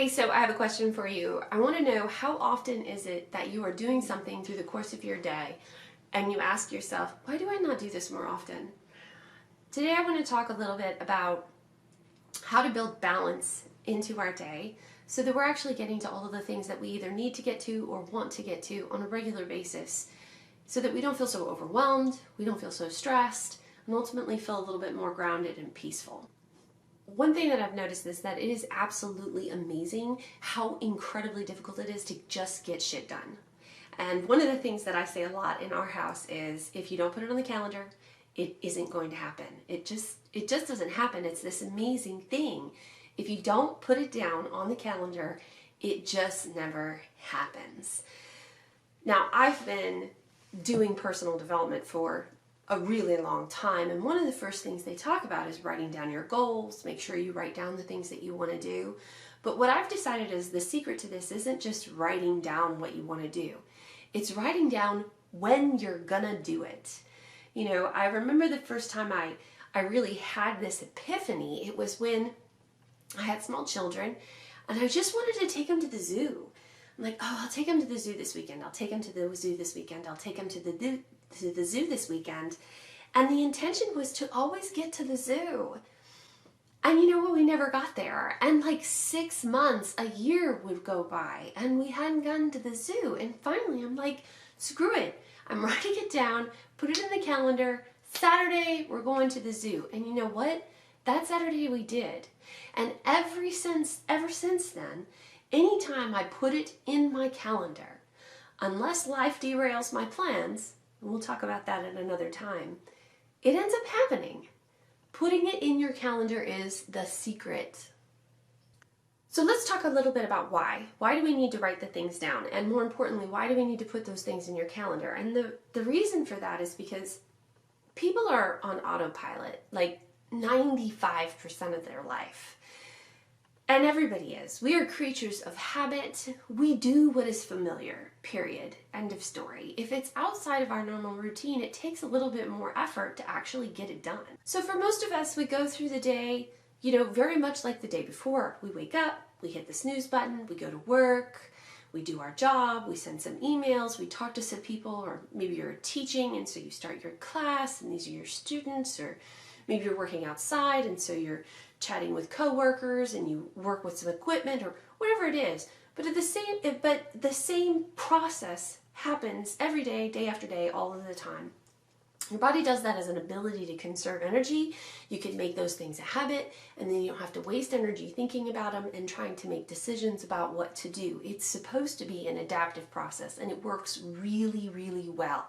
So I have a question for you. I want to know, how often is it that you are doing something through the course of your day and you ask yourself, why do I not do this more often? Today I want to talk a little bit about how to build balance into our day so that we're actually getting to all of the things that we either need to get to or want to get to on a regular basis, so that we don't feel so overwhelmed, we don't feel so stressed, and ultimately feel a little bit more grounded and peaceful. One thing that I've noticed is that it is absolutely amazing how incredibly difficult it is to just get shit done. And one of the things that I say a lot in our house is, if you don't put it on the calendar, it isn't going to happen. It just doesn't happen. It's this amazing thing. If you don't put it down on the calendar, it just never happens. Now, I've been doing personal development for a really long time, and one of the first things they talk about is writing down your goals. Make sure you write down the things that you want to do. But what I've decided is the secret to this isn't just writing down what you want to do. It's writing down when you're gonna do it. You know, I remember the first time I really had this epiphany. It was when I had small children and I just wanted to take them to the zoo. I'm like, oh, I'll take them to the zoo this weekend. I'll take them to the zoo this weekend. I'll take them to the zoo this weekend. And the intention was to always get to the zoo. And you know what? We never got there. And like 6 months, a year would go by and we hadn't gotten to the zoo. And finally, I'm like, screw it. I'm writing it down, put it in the calendar. Saturday, we're going to the zoo. And you know what? That Saturday we did. And ever since then, anytime I put it in my calendar, unless life derails my plans, and we'll talk about that at another time, it ends up happening. Putting it in your calendar is the secret. So let's talk a little bit about why. Why do we need to write the things down? And more importantly, why do we need to put those things in your calendar? And the reason for that is because people are on autopilot like 95% of their life. And everybody is. We are creatures of habit. We do what is familiar, period. End of story. If it's outside of our normal routine, it takes a little bit more effort to actually get it done. So for most of us, we go through the day, you know, very much like the day before. We wake up, we hit the snooze button, we go to work, we do our job, we send some emails, we talk to some people, or maybe you're teaching and so you start your class and these are your students, or maybe you're working outside and so you're chatting with coworkers and you work with some equipment or whatever it is. But the same process happens every day, day after day, all of the time. Your body does that as an ability to conserve energy. You can make those things a habit, and then you don't have to waste energy thinking about them and trying to make decisions about what to do. It's supposed to be an adaptive process, and it works really, really well.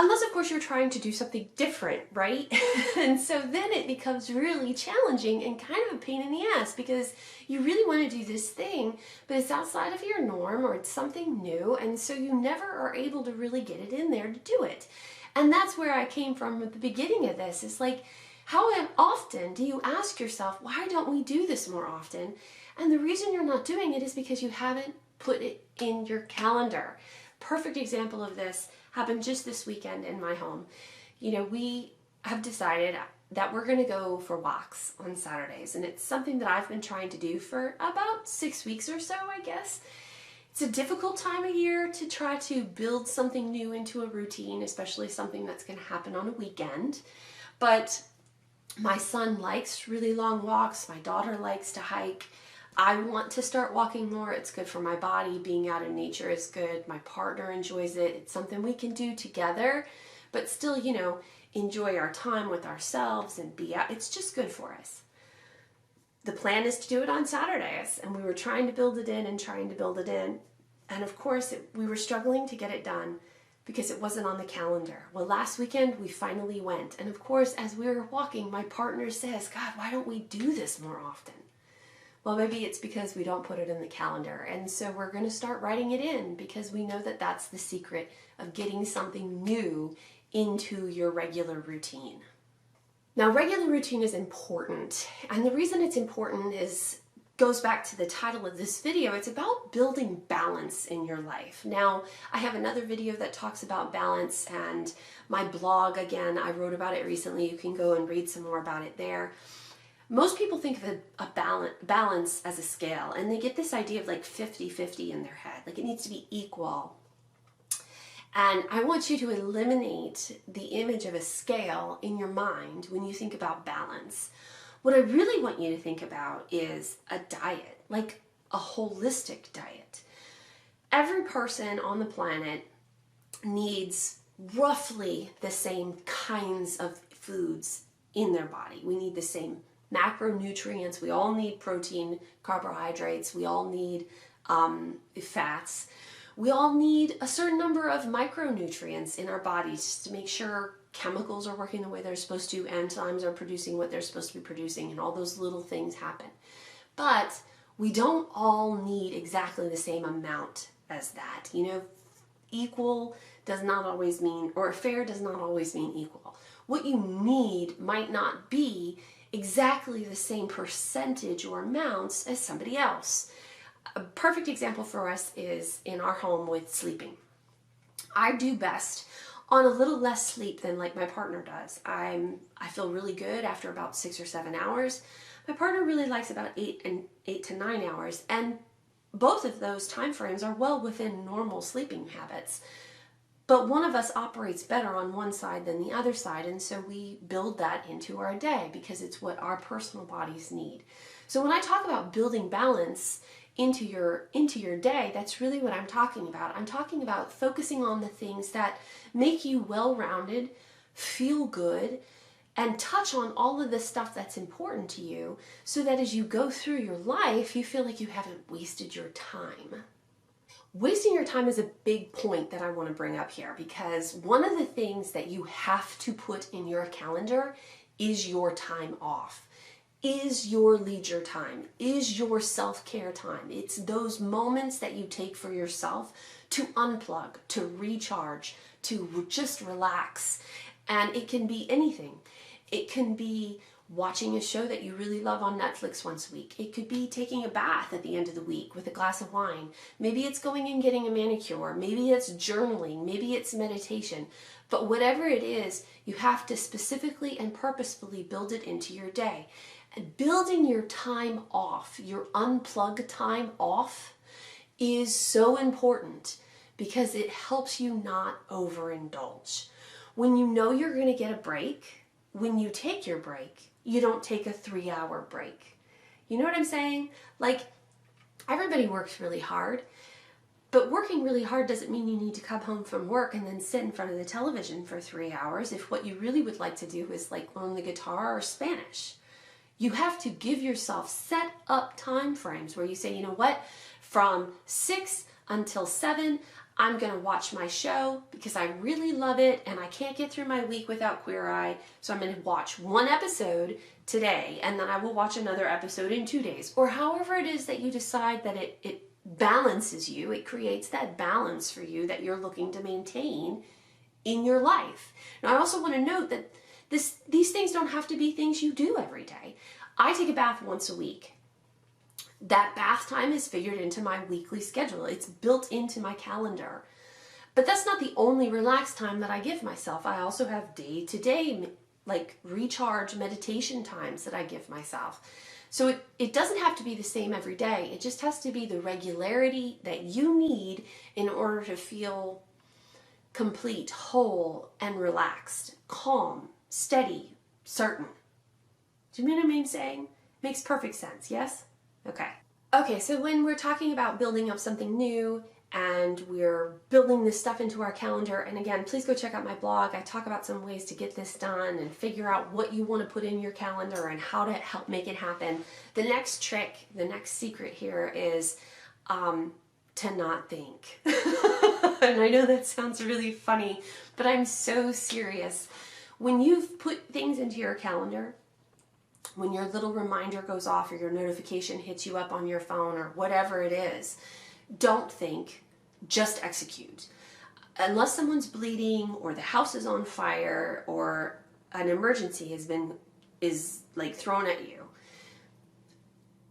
Unless, of course, you're trying to do something different, right? And so then it becomes really challenging and kind of a pain in the ass, because you really want to do this thing, but it's outside of your norm or it's something new, and so you never are able to really get it in there to do it. And that's where I came from at the beginning of this. It's like, how often do you ask yourself, why don't we do this more often? And the reason you're not doing it is because you haven't put it in your calendar. Perfect example of this happened just this weekend in my home. You know, we have decided that we're going to go for walks on Saturdays, and it's something that I've been trying to do for about 6 weeks or so, I guess. It's a difficult time of year to try to build something new into a routine, especially something that's going to happen on a weekend. But my son likes really long walks. My daughter likes to hike. I want to start walking more. It's good for my body. Being out in nature is good. My partner enjoys it. It's something we can do together, but still, you know, enjoy our time with ourselves and be out. It's just good for us. The plan is to do it on Saturdays, and we were trying to build it in and trying to build it in. And of course, we were struggling to get it done because it wasn't on the calendar. Well, last weekend, we finally went. And of course, as we were walking, my partner says, God, why don't we do this more often? Well, maybe it's because we don't put it in the calendar. And so we're going to start writing it in, because we know that that's the secret of getting something new into your regular routine. Now, regular routine is important, and the reason it's important goes back to the title of this video. It's about building balance in your life. Now, I have another video that talks about balance, and my blog, again, I wrote about it recently. You can go and read some more about it there. Most people think of a balance as a scale, and they get this idea of like 50-50 in their head. Like it needs to be equal. And I want you to eliminate the image of a scale in your mind when you think about balance. What I really want you to think about is a diet, like a holistic diet. Every person on the planet needs roughly the same kinds of foods in their body. We need the same macronutrients. We all need protein, carbohydrates. We all need fats. We all need a certain number of micronutrients in our bodies just to make sure chemicals are working the way they're supposed to, enzymes are producing what they're supposed to be producing, and all those little things happen. But we don't all need exactly the same amount as that. You know, equal does not always mean, or fair does not always mean equal. What you need might not be exactly the same percentage or amounts as somebody else. A perfect example for us is in our home with sleeping. I do best on a little less sleep than like my partner does. I feel really good after about 6 or 7 hours. My partner really likes about 8 to 9 hours, and both of those time frames are well within normal sleeping habits. But one of us operates better on one side than the other side, and so we build that into our day because it's what our personal bodies need. So when I talk about building balance into your day, that's really what I'm talking about. I'm talking about focusing on the things that make you well-rounded, feel good, and touch on all of the stuff that's important to you so that as you go through your life, you feel like you haven't wasted your time. Wasting your time is a big point that I want to bring up here, because one of the things that you have to put in your calendar is your time off, is your leisure time, is your self-care time. It's those moments that you take for yourself to unplug, to recharge, to just relax. And it can be anything. It can be watching a show that you really love on Netflix once a week. It could be taking a bath at the end of the week with a glass of wine. Maybe it's going and getting a manicure. Maybe it's journaling. Maybe it's meditation. But whatever it is, you have to specifically and purposefully build it into your day. And building your time off, your unplug time off, is so important because it helps you not overindulge. When you know you're going to get a break, when you take your break, you don't take a 3-hour break. You know what I'm saying? Like, everybody works really hard, but working really hard doesn't mean you need to come home from work and then sit in front of the television for 3 hours if what you really would like to do is like learn the guitar or Spanish. You have to give yourself set up time frames where you say, you know what, from 6 until 7, I'm going to watch my show because I really love it and I can't get through my week without Queer Eye. So I'm going to watch one episode today and then I will watch another episode in 2 days. Or however it is that you decide that it balances you. It creates that balance for you that you're looking to maintain in your life. Now I also want to note that these things don't have to be things you do every day. I take a bath once a week. That bath time is figured into my weekly schedule. It's built into my calendar. But that's not the only relaxed time that I give myself. I also have day-to-day, like recharge meditation times that I give myself. So it doesn't have to be the same every day. It just has to be the regularity that you need in order to feel complete, whole, and relaxed, calm, steady, certain. Do you know what I'm saying? Makes perfect sense, yes? Okay, so when we're talking about building up something new and we're building this stuff into our calendar, and again, please go check out my blog. I talk about some ways to get this done and figure out what you want to put in your calendar and how to help make it happen. The next trick, the next secret here is to not think. And I know that sounds really funny, but I'm so serious. When you've put things into your calendar, when your little reminder goes off or your notification hits you up on your phone or whatever it is, don't think, just execute. Unless someone's bleeding or the house is on fire or an emergency is like thrown at you,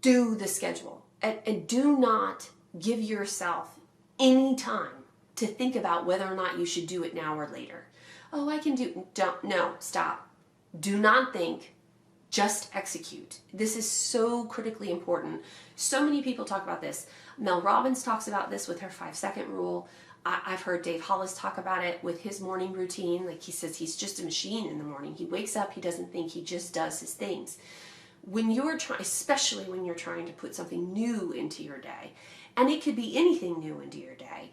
do the schedule and do not give yourself any time to think about whether or not you should do it now or later. Oh, I can do, no, stop. Do not think. Just execute. This is so critically important. So many people talk about this. Mel Robbins talks about this with her 5-second rule. I've heard Dave Hollis talk about it with his morning routine. Like he says, he's just a machine in the morning. He wakes up, he doesn't think, he just does his things. When you're trying, especially when you're trying to put something new into your day, and it could be anything new into your day,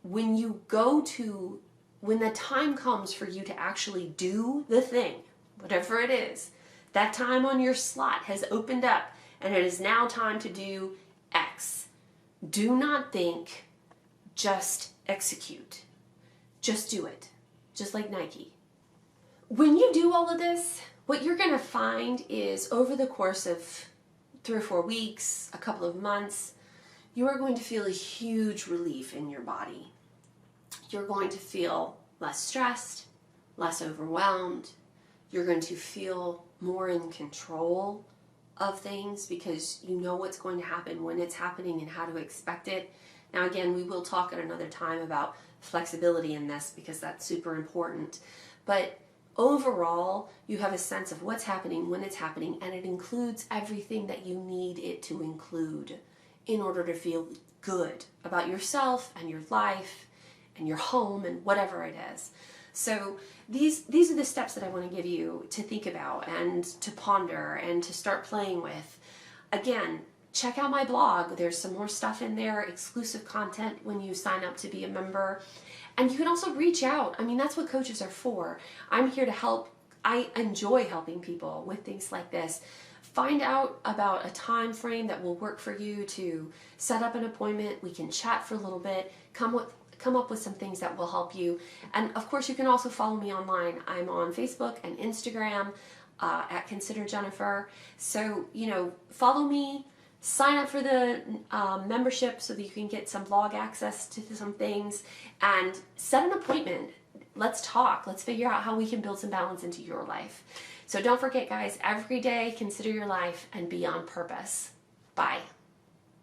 when the time comes for you to actually do the thing, whatever it is, that time on your slot has opened up and it is now time to do X. Do not think, just execute. Just do it. Just like Nike. When you do all of this, what you're going to find is over the course of 3 or 4 weeks, a couple of months, you are going to feel a huge relief in your body. You're going to feel less stressed, less overwhelmed. You're going to feel more in control of things because you know what's going to happen, when it's happening, and how to expect it. Now again, we will talk at another time about flexibility in this because that's super important. But overall, you have a sense of what's happening, when it's happening, and it includes everything that you need it to include in order to feel good about yourself and your life and your home and whatever it is. So these are the steps that I want to give you to think about and to ponder and to start playing with. Again, check out my blog. There's some more stuff in there, exclusive content when you sign up to be a member. And you can also reach out. I mean, that's what coaches are for. I'm here to help. I enjoy helping people with things like this. Find out about a time frame that will work for you to set up an appointment. We can chat for a little bit, come up with some things that will help you. And of course, you can also follow me online. I'm on Facebook and Instagram at Consider Jennifer. So, follow me. Sign up for the membership so that you can get some blog access to some things, and set an appointment. Let's talk. Let's figure out how we can build some balance into your life. So don't forget, guys, every day, consider your life and be on purpose. Bye.